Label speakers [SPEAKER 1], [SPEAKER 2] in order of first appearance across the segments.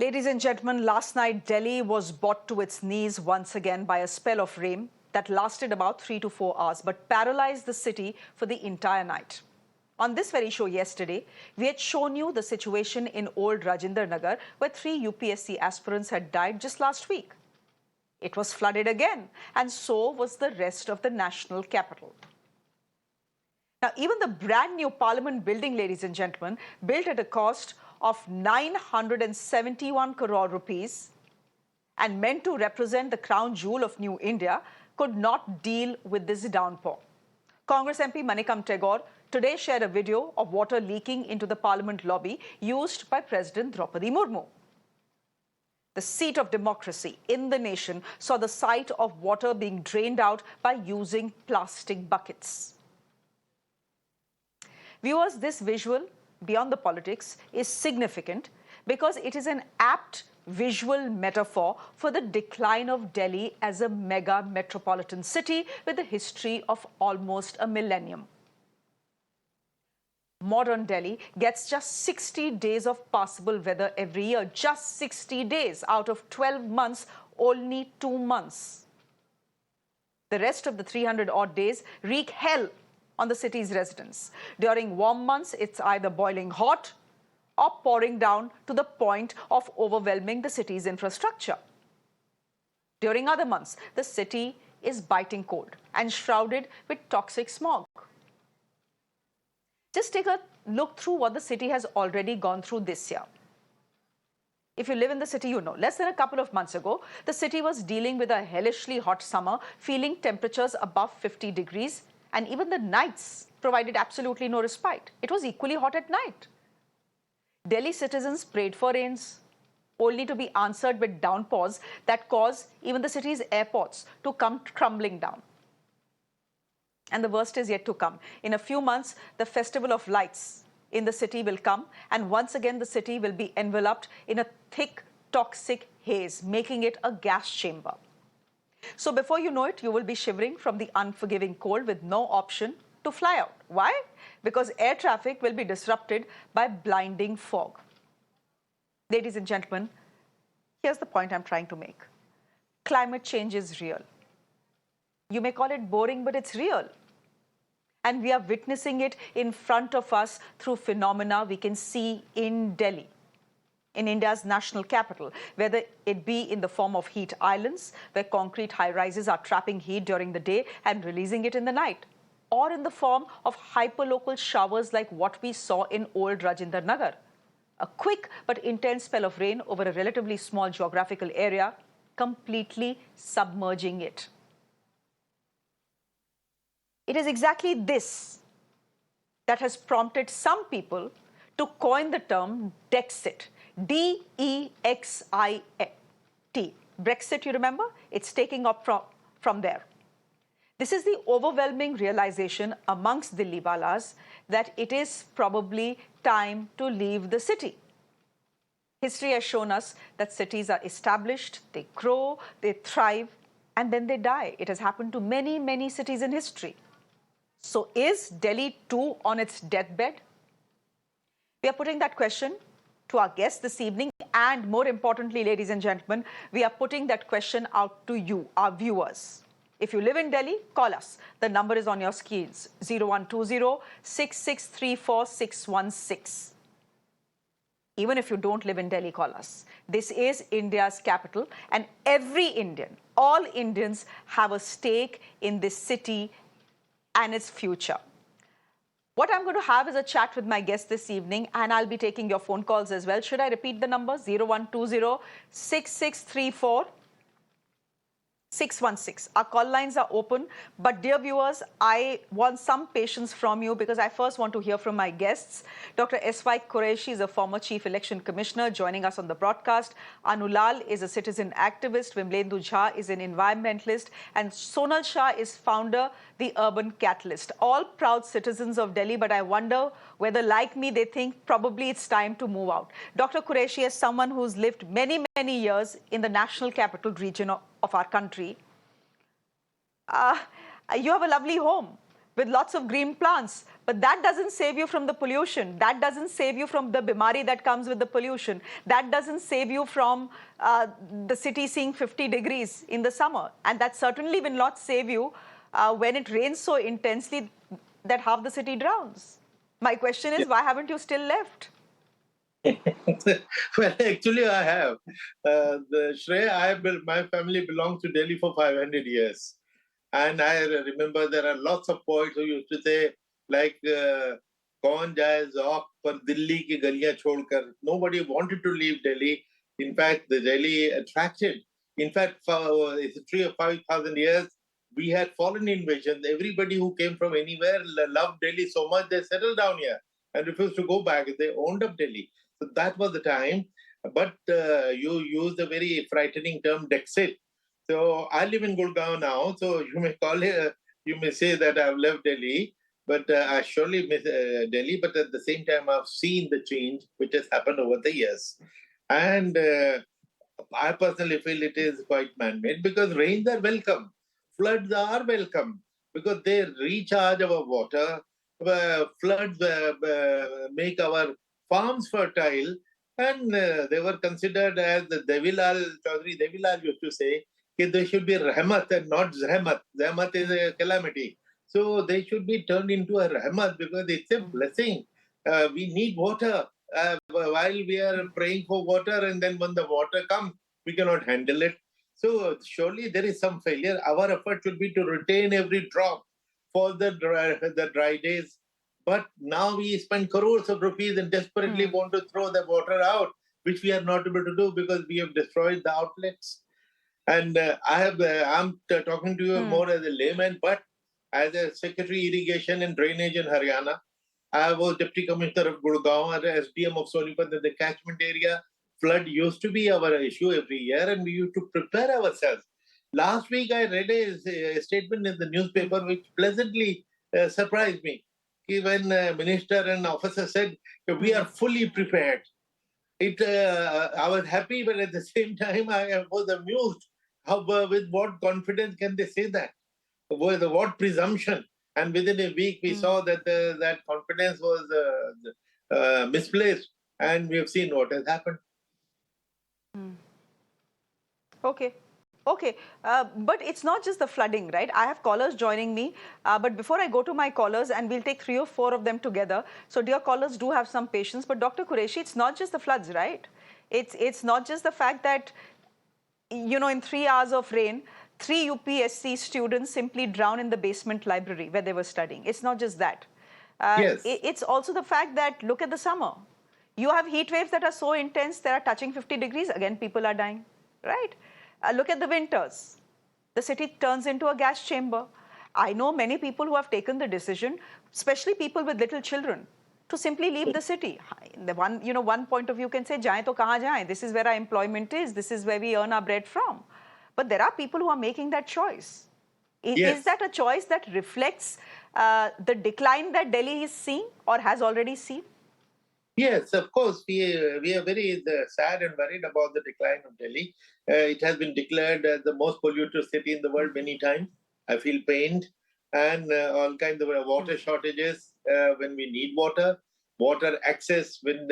[SPEAKER 1] Ladies and gentlemen, last night Delhi was brought to its knees once again by a spell of rain that lasted about 3 to 4 hours but paralyzed the city for the entire night. On this very show yesterday, we had shown you the situation in old Rajinder Nagar where 3 UPSC aspirants had died just last week. It was flooded again, and so was the rest of the national capital. Now, even the brand new Parliament building, ladies and gentlemen, built at a cost of 971 crore rupees and meant to represent the crown jewel of New India, could not deal with this downpour. Congress MP Manikam Tagore today shared a video of water leaking into the Parliament lobby used by President Draupadi Murmu. The seat of democracy in the nation saw the sight of water being drained out by using plastic buckets. Viewers, this visual, beyond the politics, is significant because it is an apt visual metaphor for the decline of Delhi as a mega metropolitan city with a history of almost a millennium. Modern Delhi gets just 60 days of passable weather every year. Just 60 days out of 12 months, only 2 months. The rest of the 300-odd days wreak hell on the city's residents. During warm months, it's either boiling hot or pouring down to the point of overwhelming the city's infrastructure. During other months, the city is biting cold and shrouded with toxic smog. Just take a look through what the city has already gone through this year. If you live in the city, you know, less than a couple of months ago, the city was dealing with a hellishly hot summer, feeling temperatures above 50 degrees, and even the nights provided absolutely no respite. It was equally hot at night. Delhi citizens prayed for rains, only to be answered with downpours that caused even the city's airports to come crumbling down. And the worst is yet to come. In a few months, the Festival of Lights in the city will come, and once again the city will be enveloped in a thick, toxic haze, making it a gas chamber. So before you know it, you will be shivering from the unforgiving cold with no option to fly out. Why? Because air traffic will be disrupted by blinding fog. Ladies and gentlemen, here's the point I'm trying to make. Climate change is real. You may call it boring, but it's real. And we are witnessing it in front of us through phenomena we can see in Delhi, in India's national capital, whether it be in the form of heat islands, where concrete high-rises are trapping heat during the day and releasing it in the night, or in the form of hyperlocal showers like what we saw in old Rajinder Nagar. A quick but intense spell of rain over a relatively small geographical area, completely submerging it. It is exactly this that has prompted some people to coin the term Dexit. D-E-X-I-T. Brexit, you remember? It's taking up from there. This is the overwhelming realization amongst Dilliwalas that it is probably time to leave the city. History has shown us that cities are established, they grow, they thrive, and then they die. It has happened to many, many cities in history. So is Delhi too on its deathbed? We are putting that question to our guests this evening, and more importantly, ladies and gentlemen, we are putting that question out to you, our viewers. If you live in Delhi, call us. The number is on your screens, 0120-6634616. Even if you don't live in Delhi, call us. This is India's capital, and every Indian, all Indians have a stake in this city and its future. What I'm going to have is a chat with my guest this evening, and I'll be taking your phone calls as well. Should I repeat the number? 0120-6634-616. Our call lines are open. But dear viewers, I want some patience from you because I first want to hear from my guests. Dr. S.Y. Qureshi is a former Chief Election Commissioner joining us on the broadcast. Anulal is a citizen activist. Vimlendu Jha is an environmentalist. And Sonal Shah is founder, the Urban Catalyst. All proud citizens of Delhi, but I wonder whether, like me, they think probably it's time to move out. Dr. Qureshi, as someone who's lived many, many years in the national capital region of our country, you have a lovely home with lots of green plants. But that doesn't save you from the pollution. That doesn't save you from the bimari that comes with the pollution. That doesn't save you from the city seeing 50 degrees in the summer. And that certainly will not save you when it rains so intensely that half the city drowns. My question is, why haven't you still left?
[SPEAKER 2] Well, actually, I have. My family belongs to Delhi for 500 years. And I remember there are lots of poets who used to say, like, "Kaun jaye zauq par Delhi ki galiyan chhodkar." Nobody wanted to leave Delhi. In fact, the Delhi attracted. In fact, for a history of 5,000 years, we had foreign invasions. Everybody who came from anywhere loved Delhi so much they settled down here and refused to go back. They owned up Delhi. So that was the time. But you used a very frightening term, Dexit. So I live in Gurgaon now. So you may call it, you may say that I've left Delhi, but I surely miss Delhi. But at the same time, I've seen the change which has happened over the years, and I personally feel it is quite man-made because rains are welcome, floods are welcome because they recharge our water. Floods make our farms fertile, and they were considered as the Devilal Chaudhry Devilal used to say that they should be rahmat and not zahmat. Zahmat is a calamity, so they should be turned into a rahmat because it's a blessing. We need water while we are praying for water, and then when the water comes, we cannot handle it. So surely there is some failure. Our effort should be to retain every drop for the dry days. But now we spend crores of rupees and desperately want to throw the water out, which we are not able to do because we have destroyed the outlets. And I'm talking to you more as a layman, but as a Secretary Irrigation and Drainage in Haryana, I was Deputy Commissioner of Gurgaon and SDM of Sonipat in the catchment area. Flood used to be our issue every year, and we used to prepare ourselves. Last week, I read a statement in the newspaper which pleasantly surprised me. When minister and officer said, "We are fully prepared." I was happy, but at the same time, I was amused. How, with what confidence can they say that? With what presumption? And within a week, we saw that that confidence was misplaced, and we have seen what has happened.
[SPEAKER 1] Okay. Okay, but it's not just the flooding, right? I have callers joining me, but before I go to my callers, and we'll take 3 or 4 of them together. So dear callers, do have some patience. But Dr. Qureshi, it's not just the floods, right? It's not just the fact that, you know, in 3 hours of rain, 3 UPSC students simply drown in the basement library where they were studying. It's not just that.
[SPEAKER 2] Yes.
[SPEAKER 1] It's also the fact that, look at the summer. You have heat waves that are so intense, that are touching 50 degrees. Again, people are dying, right? Look at the winters. The city turns into a gas chamber. I know many people who have taken the decision, especially people with little children, to simply leave the city. The one point of view can say, "Jaye to kahan jaye? This is where our employment is. This is where we earn our bread from." But there are people who are making that choice.
[SPEAKER 2] Yes.
[SPEAKER 1] Is that a choice that reflects the decline that Delhi is seeing or has already seen?
[SPEAKER 2] Yes, of course. We are very sad and worried about the decline of Delhi. It has been declared as the most polluted city in the world many times. I feel pained, and all kinds of water shortages when we need water, water access when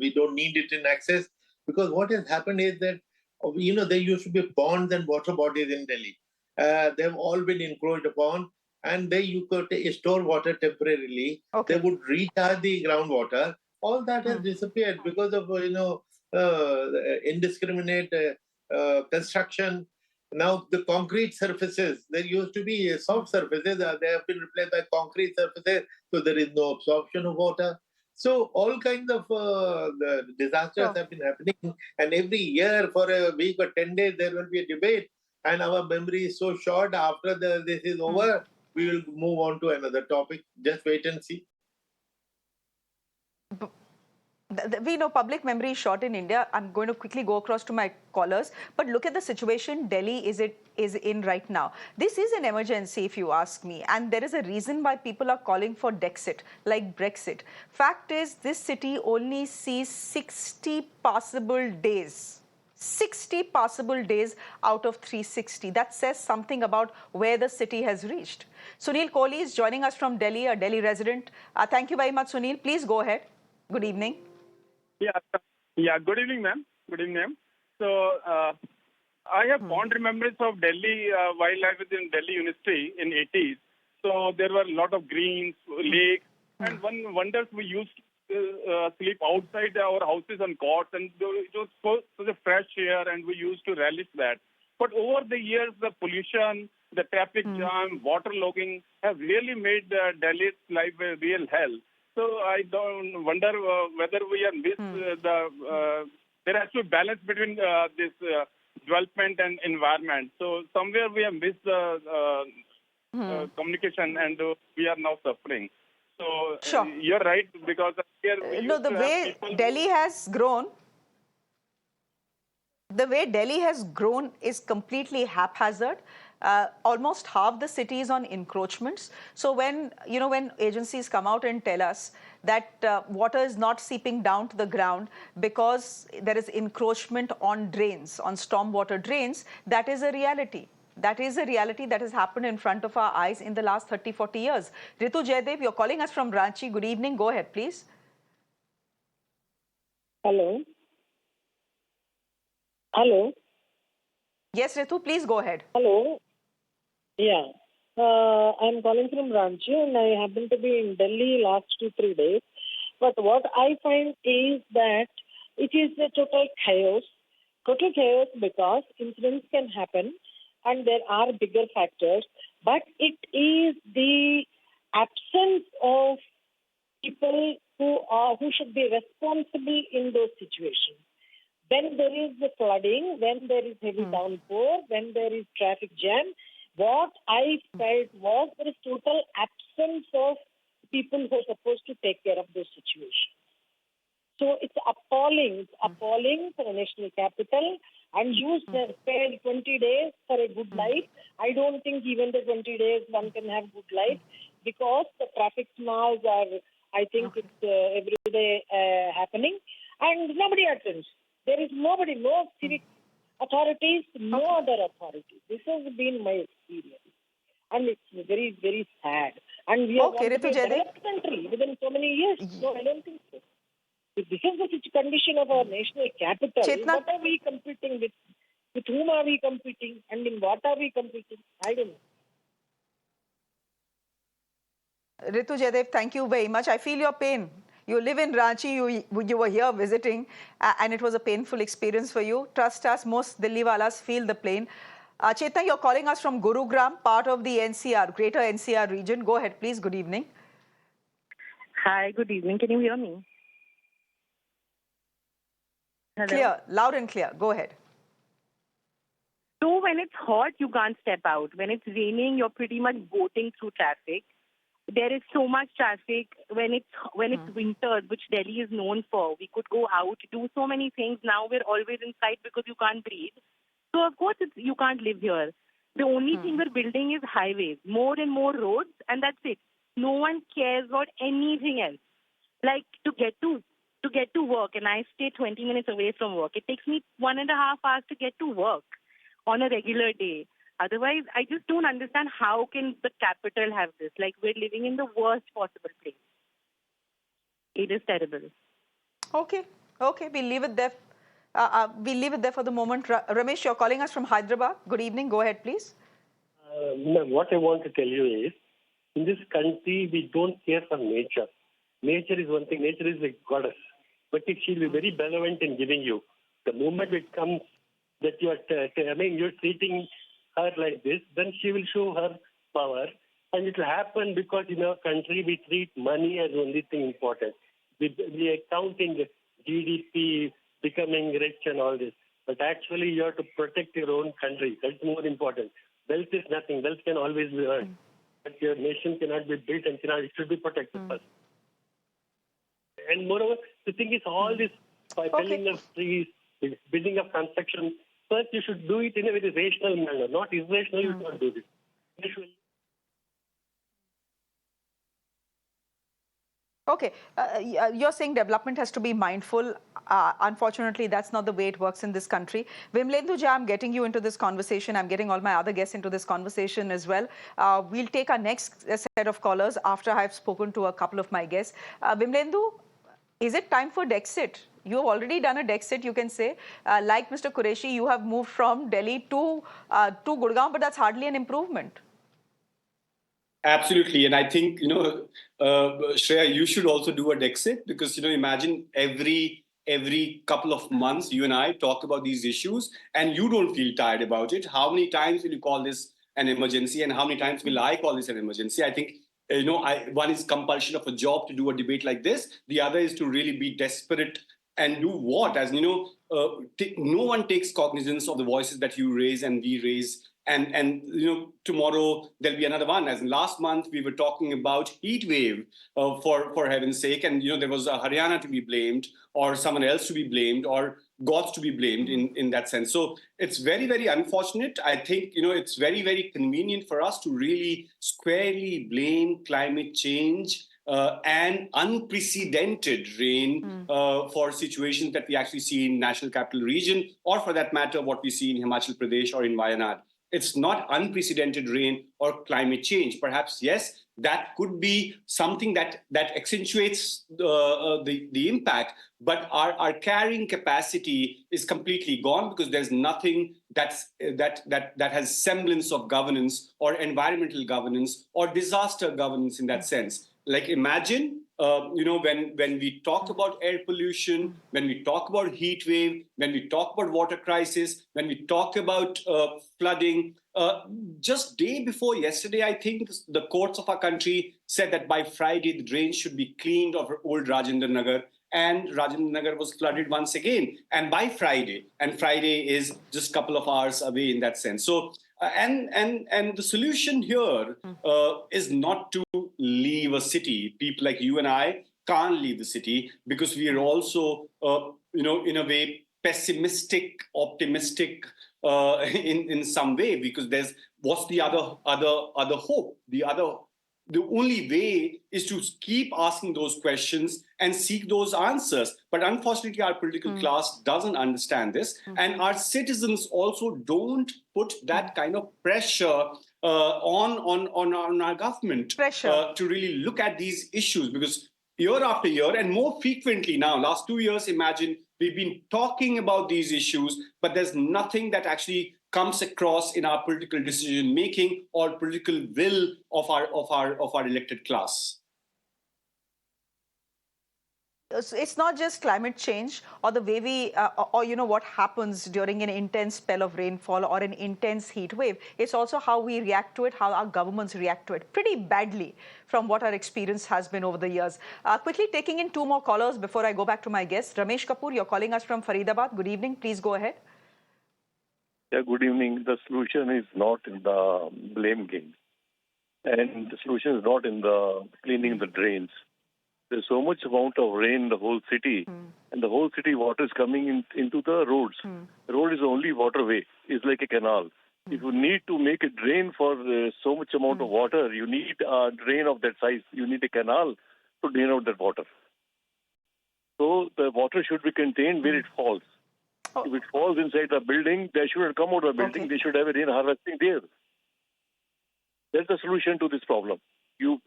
[SPEAKER 2] we don't need it in access. Because what has happened is that there used to be ponds and water bodies in Delhi. They've all been encroached upon, and there you could store water temporarily.
[SPEAKER 1] Okay.
[SPEAKER 2] They would recharge the groundwater. All that has disappeared because of indiscriminate construction. Now the concrete surfaces, there used to be soft surfaces, they have been replaced by concrete surfaces, so there is no absorption of water. So all kinds of the disasters have been happening, and every year for a week or 10 days there will be a debate, and our memory is so short. After this is over, we will move on to another topic. Just wait and see.
[SPEAKER 1] We know public memory is short in India. I'm going to quickly go across to my callers. But look at the situation Delhi is in right now. This is an emergency, if you ask me. And there is a reason why people are calling for Dexit, like Brexit. Fact is, this city only sees 60 passable days. 60 passable days out of 360. That says something about where the city has reached. Sunil Kohli is joining us from Delhi, a Delhi resident. Thank you very much, Sunil. Please go ahead. Good evening.
[SPEAKER 3] Yeah. Good evening, ma'am. Good evening, ma'am. So, I have fond remembrance of Delhi while I was in Delhi University in 80s. So there were a lot of greens, lakes, and one wonders we used to sleep outside our houses on cots, and it was such a fresh air, and we used to relish that. But over the years, the pollution, the traffic jam, waterlogging have really made Delhi's life a real hell. So I don't wonder whether we have missed there has to be balance between this development and environment. So somewhere we have missed the communication, and we are now suffering. So
[SPEAKER 1] Sure.
[SPEAKER 3] you're right, because here we
[SPEAKER 1] No,
[SPEAKER 3] used
[SPEAKER 1] the
[SPEAKER 3] to have
[SPEAKER 1] way
[SPEAKER 3] people
[SPEAKER 1] Delhi has grown, is completely haphazard. Almost half the city is on encroachments. So when agencies come out and tell us that water is not seeping down to the ground because there is encroachment on drains, on stormwater drains, that is a reality. That is a reality that has happened in front of our eyes in the last 30, 40 years. Ritu Jaydev, you're calling us from Ranchi. Good evening. Go ahead, please.
[SPEAKER 4] Hello. Hello.
[SPEAKER 1] Yes, Ritu, please go ahead.
[SPEAKER 4] Hello. Yeah. I'm calling from Ranchi, and I happen to be in Delhi last 2-3 days. But what I find is that it is a total chaos. Total chaos because incidents can happen, and there are bigger factors. But it is the absence of people who should be responsible in those situations. When there is the flooding, when there is heavy downpour, when there is traffic jam, what I felt was there is total absence of people who are supposed to take care of those situations. So it's appalling. It's appalling for the national capital. And you spared 20 days for a good life. I don't think even the 20 days one can have good life, because the traffic smalls are, I think it's every day happening. And nobody attends. There is nobody, no civic authorities, no other authorities. This has been my experience. And it's very, very sad. And we are going to be a developed country within so many years. No, I don't think so. If this is the condition of our national capital, what are we competing with? With whom are we competing? And in what are we competing? I don't know.
[SPEAKER 1] Ritu Jaydev, thank you very much. I feel your pain. You live in Ranchi, you were here visiting, and it was a painful experience for you. Trust us, most Delhiwalas feel the pain. Chetna, you're calling us from Gurugram, part of the NCR, Greater NCR region. Go ahead, please. Good evening.
[SPEAKER 5] Hi, good evening. Can you hear me? Hello?
[SPEAKER 1] Clear, loud and clear. Go ahead.
[SPEAKER 5] So when it's hot, you can't step out. When it's raining, you're pretty much boating through traffic. There is so much traffic when it's winter, which Delhi is known for. We could go out, do so many things. Now we're always inside because you can't breathe. So of course you can't live here. The only thing we're building is highways, more and more roads, and that's it. No one cares about anything else. Like to get to work, and I stay 20 minutes away from work. It takes me 1.5 hours to get to work on a regular day. Otherwise, I just don't understand how can the capital have this. Like, we're living in the worst possible place. It is terrible.
[SPEAKER 1] Okay, we'll leave it there. We'll leave it there for the moment. Ramesh, you're calling us from Hyderabad. Good evening. Go ahead, please.
[SPEAKER 6] What I want to tell you is, in this country, we don't care for nature. Nature is one thing. Nature is like goddess. But if she'll be very benevolent in giving you, the moment it comes that you're treating her like this, then she will show her power. And it will happen because in our country, we treat money as the only thing important. We are counting GDP, becoming rich and all this. But actually, you have to protect your own country. That's more important. Wealth is nothing. Wealth can always be earned. But your nation cannot be built and it should be protected first. And moreover, the thing is, all this by felling of trees, building of construction, first you should do it in a very rational manner, not irrational. You should not do this.
[SPEAKER 1] Okay, you're saying development has to be mindful. Unfortunately, that's not the way it works in this country. Vimlendu Jha, I'm getting you into this conversation. I'm getting all my other guests into this conversation as well. We'll take our next set of callers after I've spoken to a couple of my guests. Vimlendu, is it time for Dexit? You have already done a Dexit, you can say. Like Mr. Qureshi, you have moved from Delhi to Gurgaon, but that's hardly an improvement.
[SPEAKER 7] Absolutely. And I think, Shreya, you should also do a Dexit because, imagine every couple of months, you and I talk about these issues and you don't feel tired about it. How many times will you call this an emergency and how many times will I call this an emergency? I think, one is compulsion of a job to do a debate like this. The other is to really be desperate and do what? As no one takes cognizance of the voices that you raise and we raise. And tomorrow there'll be another one. As in last month, we were talking about heat wave for heaven's sake, and there was a Haryana to be blamed, or someone else to be blamed, or gods to be blamed in that sense. So it's very, very unfortunate. I think it's very, very convenient for us to really squarely blame climate change and unprecedented rain for situations that we actually see in National Capital Region, or for that matter, what we see in Himachal Pradesh or in Wayanad. It's not unprecedented rain or climate change. Perhaps, yes, that could be something that accentuates the impact, but our carrying capacity is completely gone because there's nothing that has semblance of governance or environmental governance or disaster governance in that sense. Like imagine, when we talk about air pollution, when we talk about heat wave, when we talk about water crisis, when we talk about flooding, just day before yesterday, I think the courts of our country said that by Friday, the drains should be cleaned of old Rajendra Nagar, and Rajendra Nagar was flooded once again. And by Friday, and Friday is just a couple of hours away in that sense. So, and the solution here is not to leave a city. People like you and I can't leave the city because we are also, in a way, pessimistic, optimistic in some way. Because there's what's the other hope? The only way is to keep asking those questions and seek those answers. But unfortunately, our political class doesn't understand this. And our citizens also don't put that kind of pressure on our government to really look at these issues. Because year after year, and more frequently now, last 2 years, imagine, we've been talking about these issues, but there's nothing that actually comes across in our political decision making or political will of our elected class.
[SPEAKER 1] It's not just climate change or the way we, what happens during an intense spell of rainfall or an intense heat wave. It's also how we react to it, how our governments react to it pretty badly from what our experience has been over the years. Quickly taking in two more callers before I go back to my guest. Ramesh Kapoor, you're calling us from Faridabad. Good evening. Please go ahead.
[SPEAKER 8] Yeah, good evening. The solution is not in the blame game. And the solution is not in the cleaning the drains. There's so much amount of rain in the whole city, and the whole city water is coming into the roads. The road is the only waterway. It's like a canal. If you need to make a drain for so much amount of water, you need a drain of that size. You need a canal to drain out that water. So the water should be contained where it falls. If it falls inside the building, they shouldn't come out of the building. Okay. They should have a rain harvesting there. That's the solution to this problem. You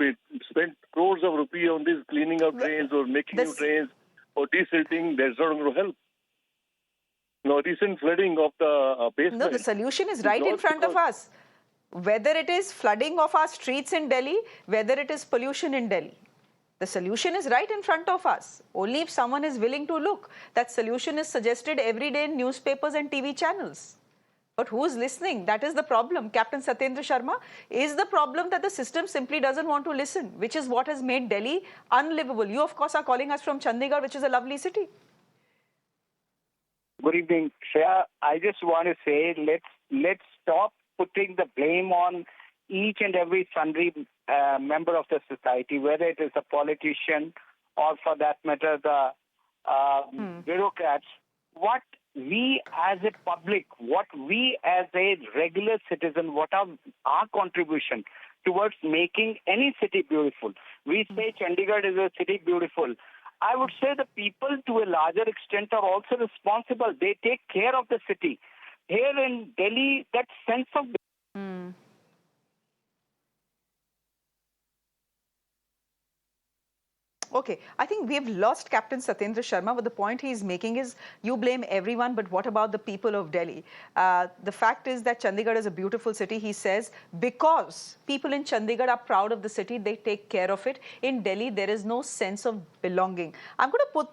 [SPEAKER 8] spend crores of rupees on this cleaning of drains or making new drains or desilting. That's not going to help. No, recent flooding of the basement.
[SPEAKER 1] No, the solution is right in front of us. Whether it is flooding of our streets in Delhi, whether it is pollution in Delhi. The solution is right in front of us. Only if someone is willing to look. That solution is suggested every day in newspapers and TV channels. But who is listening? That is the problem. Captain Satyendra Sharma, is the problem that the system simply doesn't want to listen, which is what has made Delhi unlivable. You, of course, are calling us from Chandigarh, which is a lovely city.
[SPEAKER 9] Good evening, Shreya. I just want to say let's stop putting the blame on each and every sundry member of the society, whether it is a politician or, for that matter, the bureaucrats. What we as a public, what we as a regular citizen, what are our contribution? towards making any city beautiful. We say Chandigarh is a city beautiful. I would say the people to a larger extent are also responsible. They take care of the city. Here in Delhi, that sense of
[SPEAKER 1] Okay, I think we've lost Captain Satyendra Sharma, but the point he's making is you blame everyone, but what about the people of Delhi? The fact is that Chandigarh is a beautiful city, he says, because people in Chandigarh are proud of the city, they take care of it. In Delhi, there is no sense of belonging. I'm going to put...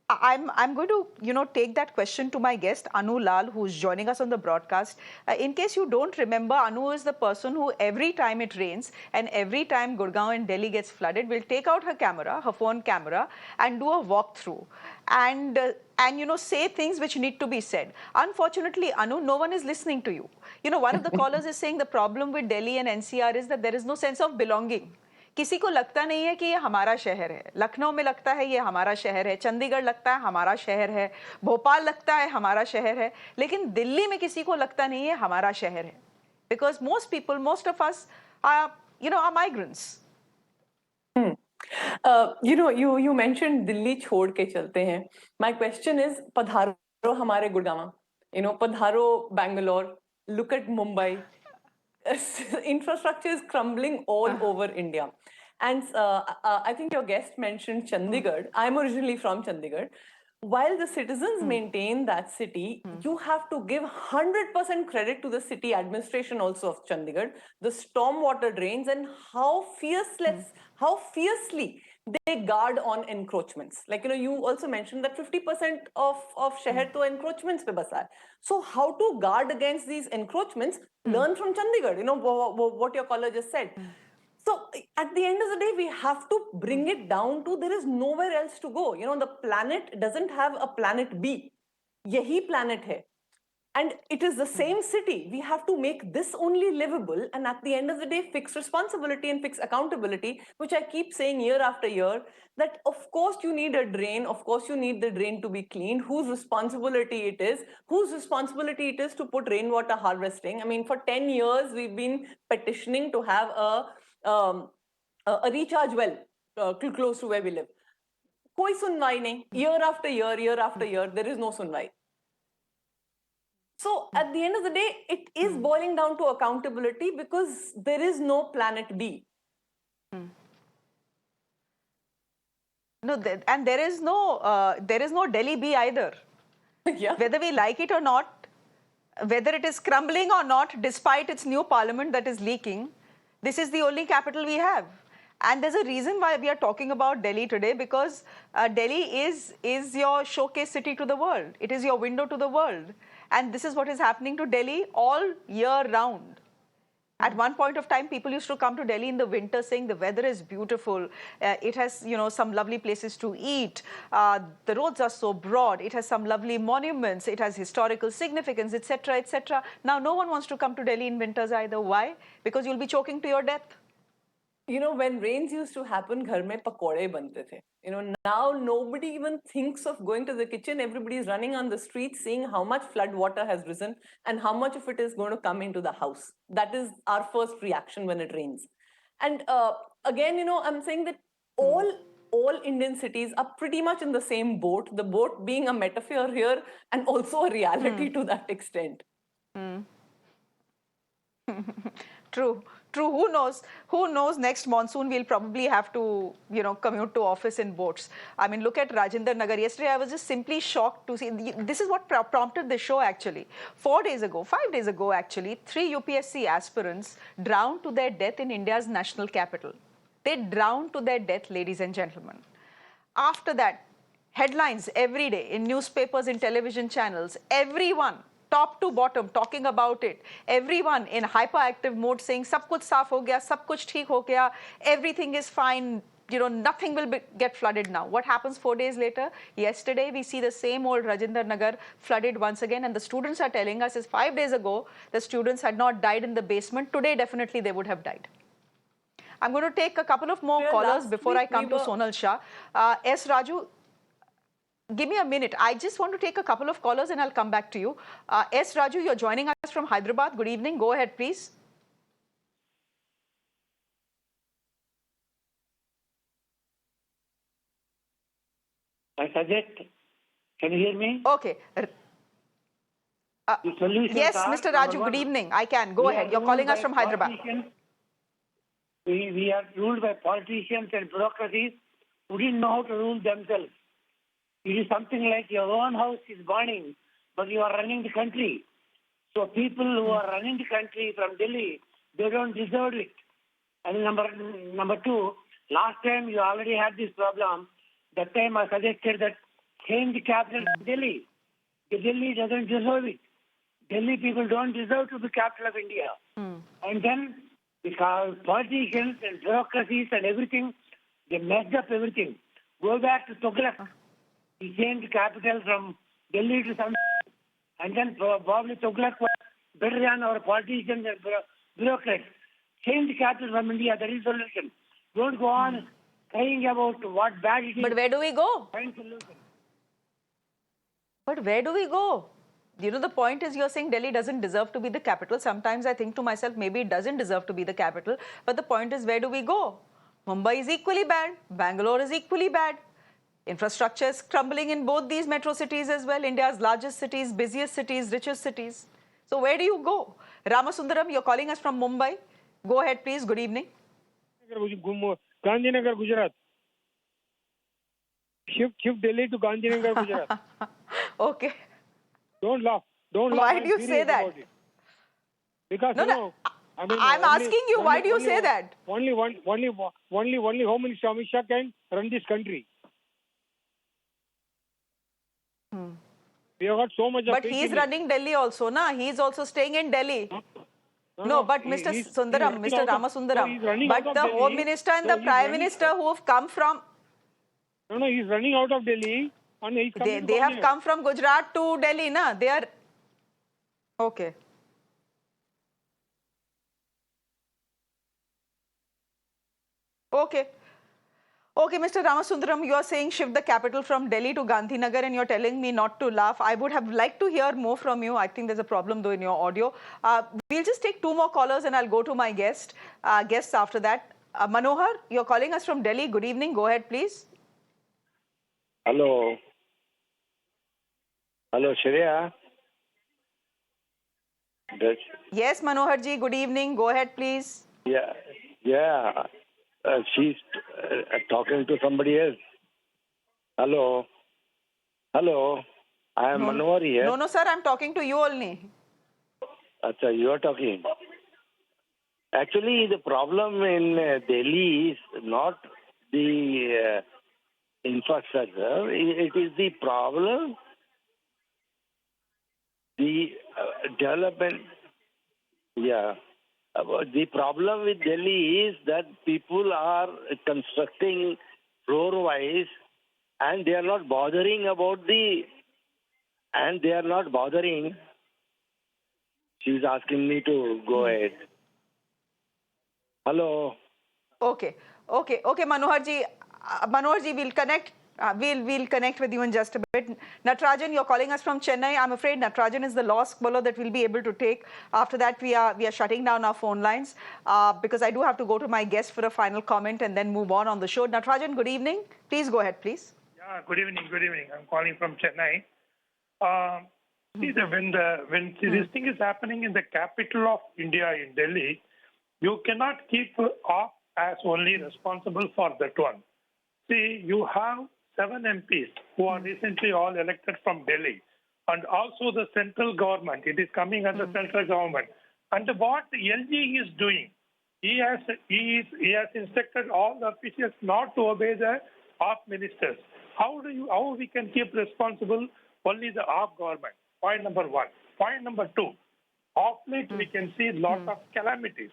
[SPEAKER 1] I'm going to, take that question to my guest, Anu Lal, who's joining us on the broadcast. In case you don't remember, Anu is the person who every time it rains and every time Gurgaon and Delhi gets flooded, will take out her camera, her phone camera, and do a walkthrough and say things which need to be said. Unfortunately, Anu, no one is listening to you. One of the callers is saying the problem with Delhi and NCR is that there is no sense of belonging. किसी को लगता नहीं है कि ये हमारा शहर है. लखनऊ में लगता है ये हमारा शहर है, चंडीगढ़ लगता है हमारा शहर है, भोपाल लगता है हमारा शहर है, लेकिन दिल्ली में किसी को लगता नहीं है हमारा शहर है. Because most people, most of us are migrants.
[SPEAKER 10] You mentioned Delhi छोड़ के चलते हैं. My question is, पधारो हमारे गुड़गांव. पधारो Bangalore. Look at Mumbai. Infrastructure is crumbling all over India. And I think your guest mentioned Chandigarh. I'm originally from Chandigarh. While the citizens maintain that city, you have to give 100% credit to the city administration also of Chandigarh, the stormwater drains, and how fiercely they guard on encroachments. Like, you also mentioned that 50% of Shahar to encroachments pe basa hai. So how to guard against these encroachments? Learn from Chandigarh, what your caller just said. So at the end of the day, we have to bring it down to there is nowhere else to go. The planet doesn't have a planet B. Yahi planet hai. And it is the same city. We have to make this only livable, and at the end of the day, fix responsibility and fix accountability, which I keep saying year after year, that of course you need a drain, of course you need the drain to be cleaned, whose responsibility it is to put rainwater harvesting. I mean, for 10 years, we've been petitioning to have a recharge well close to where we live. Koi sunwai nahi. Year after year, there is no sunwai. So at the end of the day, it is boiling down to accountability because there is no planet B.
[SPEAKER 1] No, and there is no Delhi B either.
[SPEAKER 10] Yeah.
[SPEAKER 1] Whether we like it or not, whether it is crumbling or not, despite its new parliament that is leaking, this is the only capital we have. And there's a reason why we are talking about Delhi today, because Delhi is your showcase city to the world. It is your window to the world. And this is what is happening to Delhi all year round. At one point of time, people used to come to Delhi in the winter saying the weather is beautiful. It has, some lovely places to eat. The roads are so broad. It has some lovely monuments. It has historical significance, etc., etc. Now, no one wants to come to Delhi in winters either. Why? Because you'll be choking to your death.
[SPEAKER 10] When rains used to happen, ghar mein pakode bante the. Now nobody even thinks of going to the kitchen. Everybody is running on the streets, seeing how much flood water has risen and how much of it is going to come into the house. That is our first reaction when it rains. And again, I'm saying that all Indian cities are pretty much in the same boat. The boat being a metaphor here and also a reality to that extent.
[SPEAKER 1] True. Who knows? Next monsoon we'll probably have to, commute to office in boats. I mean, look at Rajinder Nagar. Yesterday I was just simply shocked to see. This is what prompted the show actually. 5 days ago actually, 3 UPSC aspirants drowned to their death in India's national capital. They drowned to their death, ladies and gentlemen. After that, headlines every day in newspapers, in television channels, everyone, top to bottom, talking about it. Everyone in hyperactive mode saying, "Sab kuch saaf ho gaya, sab kuch theek ho gaya, everything is fine, nothing will get flooded now." What happens 4 days later? Yesterday, we see the same old Rajinder Nagar flooded once again, and the students are telling us, 5 days ago, the students had not died in the basement. Today, definitely, they would have died. I'm going to take a couple of more callers before I come to Sonal Shah. S. Raju, give me a minute. I just want to take a couple of callers and I'll come back to you. S. Raju, you're joining us from Hyderabad. Good evening. Go ahead, please.
[SPEAKER 11] I suggest, can you hear me?
[SPEAKER 1] Okay.
[SPEAKER 11] The solutions
[SPEAKER 1] Yes,
[SPEAKER 11] are,
[SPEAKER 1] Mr.
[SPEAKER 11] number
[SPEAKER 1] Raju,
[SPEAKER 11] one,
[SPEAKER 1] good evening. I can. Go
[SPEAKER 11] we
[SPEAKER 1] ahead.
[SPEAKER 11] are
[SPEAKER 1] You're
[SPEAKER 11] ruled
[SPEAKER 1] calling us
[SPEAKER 11] by
[SPEAKER 1] from Hyderabad.
[SPEAKER 11] politicians. We are ruled by politicians and bureaucracies who didn't know how to rule themselves. It is something like your own house is burning, but you are running the country. So people who are running the country from Delhi, they don't deserve it. And number two, last time you already had this problem. That time I suggested that change the capital to Delhi. The Delhi doesn't deserve it. Delhi people don't deserve to be capital of India. And then, because politicians and bureaucracies and everything, they messed up everything. Go back to Tughlaq. He changed the capital from Delhi to some, and then probably Tughlaq was better than our politicians and bureaucrats. Change the capital from India, that is the solution. Don't go on crying about what bad it is.
[SPEAKER 1] But where do we go?
[SPEAKER 11] Find solution.
[SPEAKER 1] But where do we go? You know, the point is you're saying Delhi doesn't deserve to be the capital. Sometimes I think to myself, maybe it doesn't deserve to be the capital. But the point is, where do we go? Mumbai is equally bad. Bangalore is equally bad. Infrastructure is crumbling in both these metro cities as well. India's largest cities, busiest cities, richest cities. So where do you go? Ramasundaram, you're calling us from Mumbai. Go ahead, please. Good evening.
[SPEAKER 12] Gandhinagar, Gujarat. Shift Delhi to Gandhinagar, Gujarat.
[SPEAKER 1] Okay.
[SPEAKER 12] Don't laugh. Don't laugh.
[SPEAKER 1] Why do you say that?
[SPEAKER 12] Because,
[SPEAKER 1] no, I'm asking you, why do you say that?
[SPEAKER 12] Only Home Minister Amit Shah can run this country. We have got so much.
[SPEAKER 1] But he's running Delhi also, na? He's also staying in Delhi. No, but Mr. Sundaram, Mr. Ramasundaram, but the Home Minister and the Prime Minister who have come from...
[SPEAKER 12] No, he's running out of Delhi. And he's
[SPEAKER 1] they have come from Gujarat to Delhi, na? They are... Okay. Okay. Okay, Mr. Ramasundaram, you are saying shift the capital from Delhi to Gandhinagar and you're telling me not to laugh. I would have liked to hear more from you. I think there's a problem though in your audio. We'll just take two more callers and I'll go to my guests after that. Manohar, you're calling us from Delhi. Good evening. Go ahead, please.
[SPEAKER 13] Hello. Hello, Shreya.
[SPEAKER 1] Yes, Manohar ji. Good evening. Go ahead, please.
[SPEAKER 13] Yeah. She's talking to somebody else. Hello. I am Manohar here.
[SPEAKER 1] No, sir. I'm talking to you only.
[SPEAKER 13] Achha, you are talking. Actually, the problem in Delhi is not the infrastructure. It is the problem, the development. Yeah. The problem with Delhi is that people are constructing floor-wise and they are not bothering about She's asking me to go ahead. Hello.
[SPEAKER 1] Okay, Manohar ji. We'll connect. We'll connect with you in just a bit. Natarajan, you're calling us from Chennai. I'm afraid Natarajan is the last caller that we'll be able to take. After that, we are shutting down our phone lines because I do have to go to my guest for a final comment and then move on the show. Natarajan, good evening. Please go ahead, please.
[SPEAKER 14] Yeah, good evening. I'm calling from Chennai. See, when this thing is happening in the capital of India, in Delhi, you cannot keep off as only responsible for that one. See, you have 7 MPs who are recently all elected from Delhi, and also the central government. It is coming as the central government. And what LG is doing, he has instructed all the officials not to obey the off ministers. How we can keep responsible only the off government? Point number 1. Point number 2. Of late we can see lots of calamities.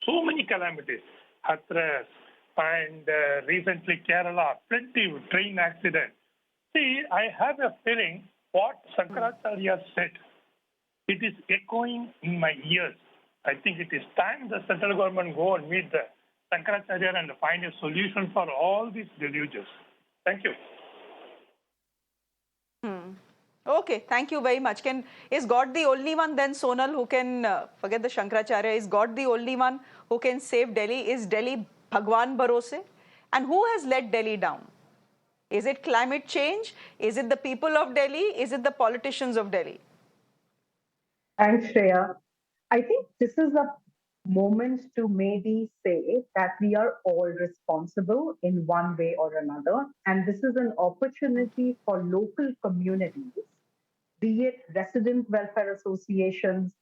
[SPEAKER 14] So many calamities. Hathras, and recently Kerala, plenty of train accidents. See, I have a feeling what Shankaracharya said, it is echoing in my ears. I think it is time the central government go and meet the Shankaracharya and find a solution for all these deluges. Thank you.
[SPEAKER 1] Okay, thank you very much. Is God the only one then, Sonal, who can, forget the Shankaracharya, is God the only one who can save Delhi? Is Delhi Bhagwan Bharose? And who has let Delhi down? Is it climate change? Is it the people of Delhi? Is it the politicians of Delhi?
[SPEAKER 15] Thanks, Shreya. I think this is a moment to maybe say that we are all responsible in one way or another. And this is an opportunity for local communities, be it resident welfare associations,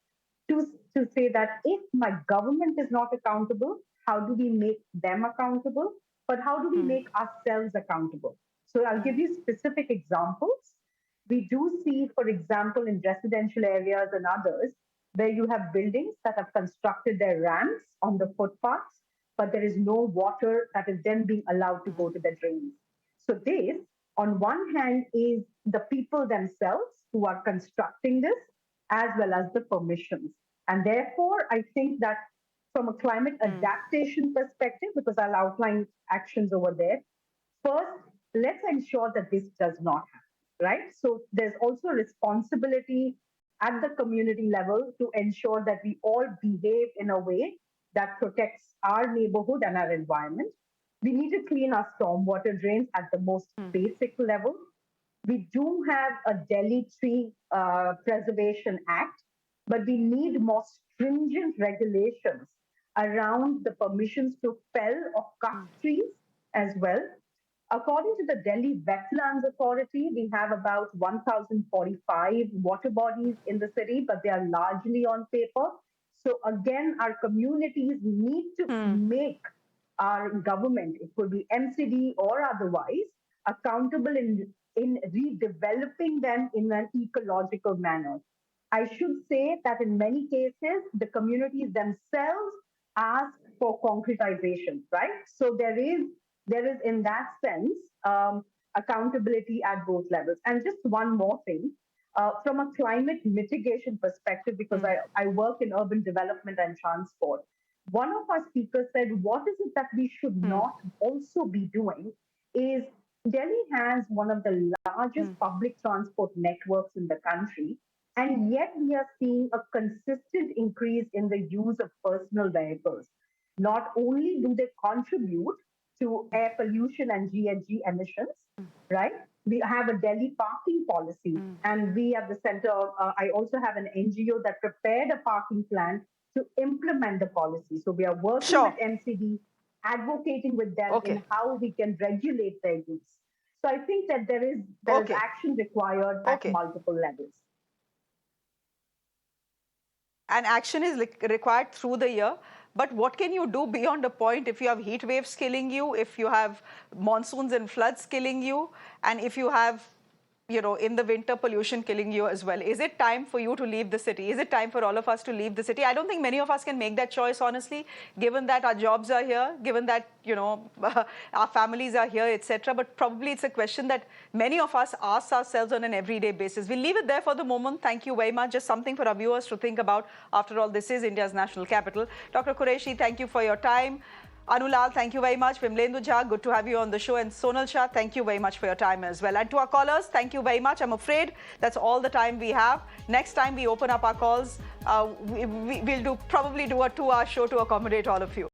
[SPEAKER 15] to say that if my government is not accountable, how do we make them accountable? But how do we make ourselves accountable? So I'll give you specific examples. We do see, for example, in residential areas and others, where you have buildings that have constructed their ramps on the footpaths, but there is no water that is then being allowed to go to the drains. So this, on one hand, is the people themselves who are constructing this, as well as the permissions. And therefore, I think that from a climate adaptation perspective, because I'll outline actions over there, first, let's ensure that this does not happen, right? So there's also responsibility at the community level to ensure that we all behave in a way that protects our neighborhood and our environment. We need to clean our stormwater drains at the most basic level. We do have a Delhi Tree Preservation Act, but we need more stringent regulations around the permissions to fell or cut trees as well. According to the Delhi Wetlands Authority, we have about 1,045 water bodies in the city, but they are largely on paper. So again, our communities need to make our government, it could be MCD or otherwise, accountable in redeveloping them in an ecological manner. I should say that in many cases, the communities themselves ask for concretization, right? So there is in that sense accountability at both levels. And just one more thing, from a climate mitigation perspective, because I work in urban development and transport, one of our speakers said, what is it that we should not also be doing is Delhi has one of the largest public transport networks in the country, and yet we are seeing a consistent increase in the use of personal vehicles. Not only do they contribute to air pollution and GHG emissions, right? We have a Delhi parking policy, and we at the center, I also have an NGO that prepared a parking plan to implement the policy. So we are working with MCD, advocating with them in how we can regulate their use. So I think that there is action required at multiple levels.
[SPEAKER 1] And action is required through the year. But what can you do beyond a point if you have heat waves killing you, if you have monsoons and floods killing you, and if you have, in the winter pollution killing you as well? Is it time for you to leave the city? Is it time for all of us to leave the city? I don't think many of us can make that choice, honestly, given that our jobs are here, given that, our families are here, etc. But probably it's a question that many of us ask ourselves on an everyday basis. We'll leave it there for the moment. Thank you very much. Just something for our viewers to think about. After all, this is India's national capital. Dr. Qureshi, thank you for your time. Anulal, thank you very much. Vimlendu Jha, good to have you on the show. And Sonal Shah, thank you very much for your time as well. And to our callers, thank you very much. I'm afraid that's all the time we have. Next time we open up our calls, we'll probably do a 2-hour show to accommodate all of you.